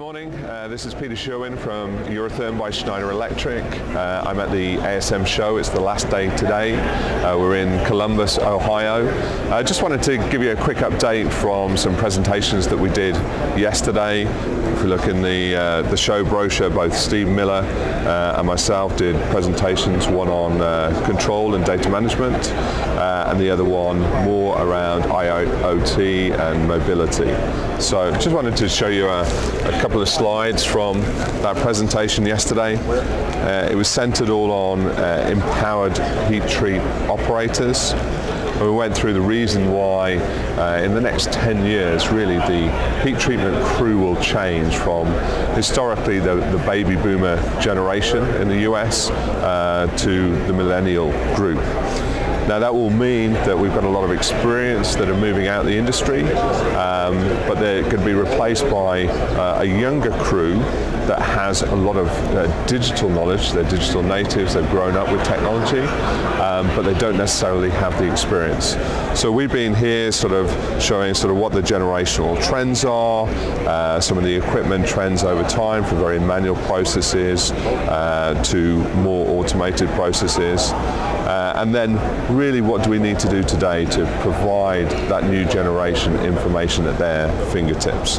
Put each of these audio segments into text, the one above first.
morning, this is Peter Sherwin from Eurotherm by Schneider Electric. I'm at the ASM show. It's the last day today. We're in Columbus, Ohio. I just wanted to give you a quick update from some presentations that we did yesterday. If we look in the show brochure, both Steve Miller and myself did presentations, one on control and data management, and the other one more around IoT and mobility. So just wanted to show you a couple of slides from that presentation yesterday. It was centered all on empowered heat treat operators. And we went through the reason why in the next 10 years really the heat treatment crew will change from historically the baby boomer generation in the US to the millennial group. Now that will mean that we've got a lot of experience that are moving out of the industry, but they're going to be replaced by a younger crew that has a lot of digital knowledge. They're digital natives, they've grown up with technology, but they don't necessarily have the experience. So we've been here sort of showing sort of what the generational trends are, some of the equipment trends over time from very manual processes to more automated processes. And then really what do we need to do today to provide that new generation information at their fingertips.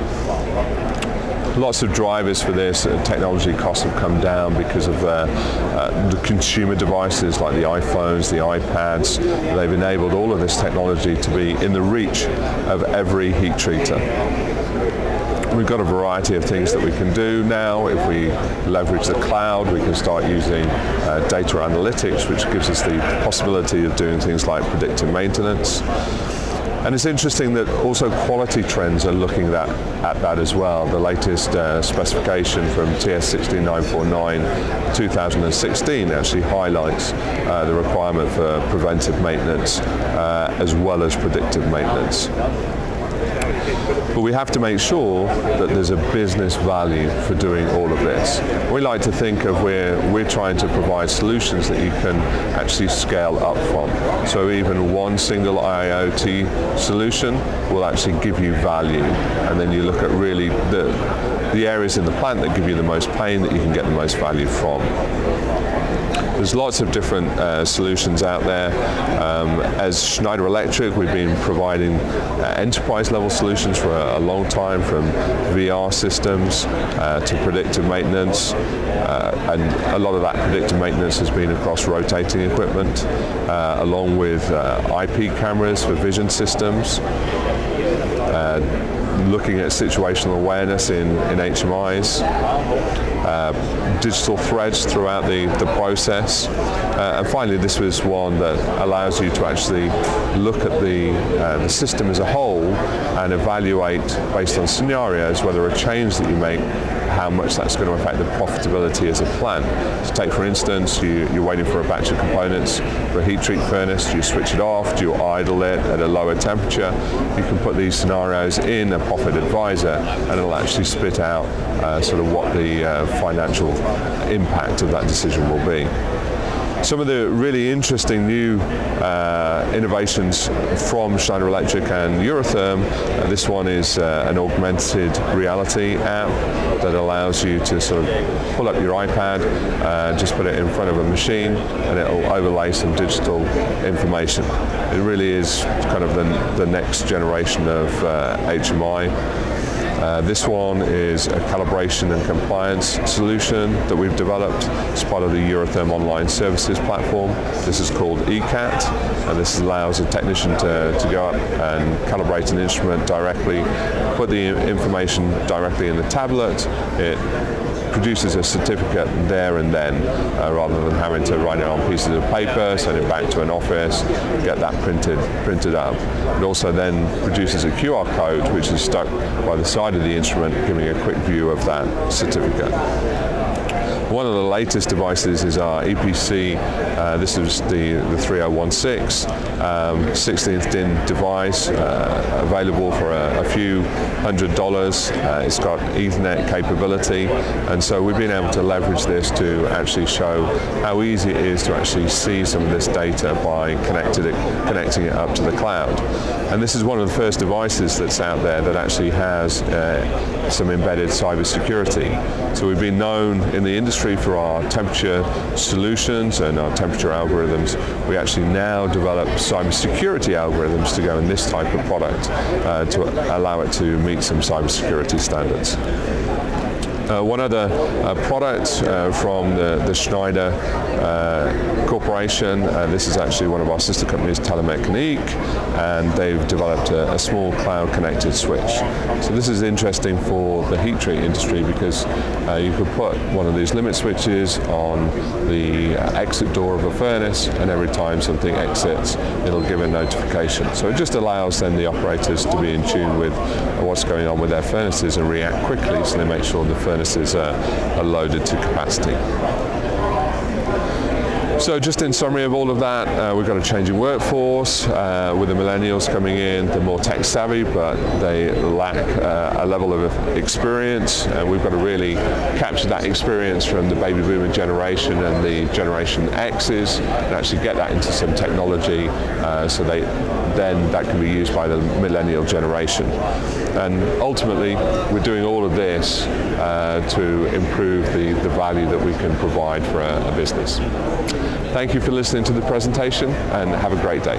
Lots of drivers for this. Technology costs have come down because of the consumer devices like the iPhones, the iPads. They've enabled all of this technology to be in the reach of every heat treater. We've got a variety of things that we can do now. If we leverage the cloud, we can start using data analytics, which gives us the possibility of doing things like predictive maintenance. And it's interesting that also quality trends are looking at that as well. The latest specification from TS 16949 2016 actually highlights the requirement for preventive maintenance as well as predictive maintenance. But we have to make sure that there's a business value for doing all of this. We like to think of we're trying to provide solutions that you can actually scale up from. So even one single IoT solution will actually give you value. And then you look at really the areas in the plant that give you the most pain that you can get the most value from. There's lots of different solutions out there. As Schneider Electric, we've been providing enterprise level solutions for a long time, from VR systems to predictive maintenance. And a lot of that predictive maintenance has been across rotating equipment, along with IP cameras for vision systems. Looking at situational awareness in HMIs, digital threads throughout the process, and finally this was one that allows you to actually look at the system as a whole and evaluate based on scenarios whether a change that you make, how much that's going to affect the profitability as a plant. So take for instance, you're waiting for a batch of components for a heat treat furnace. Do you switch it off? Do you idle it at a lower temperature? You can put these scenarios in a profit advisor and it'll actually spit out sort of what the financial impact of that decision will be. Some of the really interesting new innovations from Schneider Electric and Eurotherm. This one is an augmented reality app that allows you to sort of pull up your iPad, just put it in front of a machine, and it will overlay some digital information. It really is kind of the next generation of HMI. This one is a calibration and compliance solution that we've developed as part of the Eurotherm online services platform. This is called ECAT, and this allows a technician to go up and calibrate an instrument directly, put the information directly in the tablet. It produces a certificate there and then, rather than having to write it on pieces of paper, send it back to an office, get that printed up. It also then produces a QR code which is stuck by the side of the instrument, giving a quick view of that certificate. One of the latest devices is our EPC. This is the 3016, 16th DIN device, available for a few $100s. It's got Ethernet capability, and so we've been able to leverage this to actually show how easy it is to actually see some of this data by connecting it up to the cloud. And this is one of the first devices that's out there that actually has some embedded cybersecurity. So we've been known in the industry for our temperature solutions and our temperature algorithms. We actually now develop cybersecurity algorithms to go in this type of product to allow it to meet some cybersecurity standards. One other product from the Schneider Corporation. This is actually one of our sister companies, Telemecanique, and they've developed a small cloud-connected switch. So this is interesting for the heat treat industry because you could put one of these limit switches on the exit door of a furnace, and every time something exits, it'll give a notification. So it just allows then the operators to be in tune with what's going on with their furnaces and react quickly, so they make sure the furnaces are loaded to capacity. So just in summary of all of that, we've got a changing workforce with the millennials coming in. They're more tech savvy, but they lack a level of experience. We've got to really capture that experience from the baby boomer generation and the Generation X's and actually get that into some technology so then that can be used by the millennial generation. And ultimately, we're doing all of this to improve the value that we can provide for a business. Thank you for listening to the presentation, and have a great day.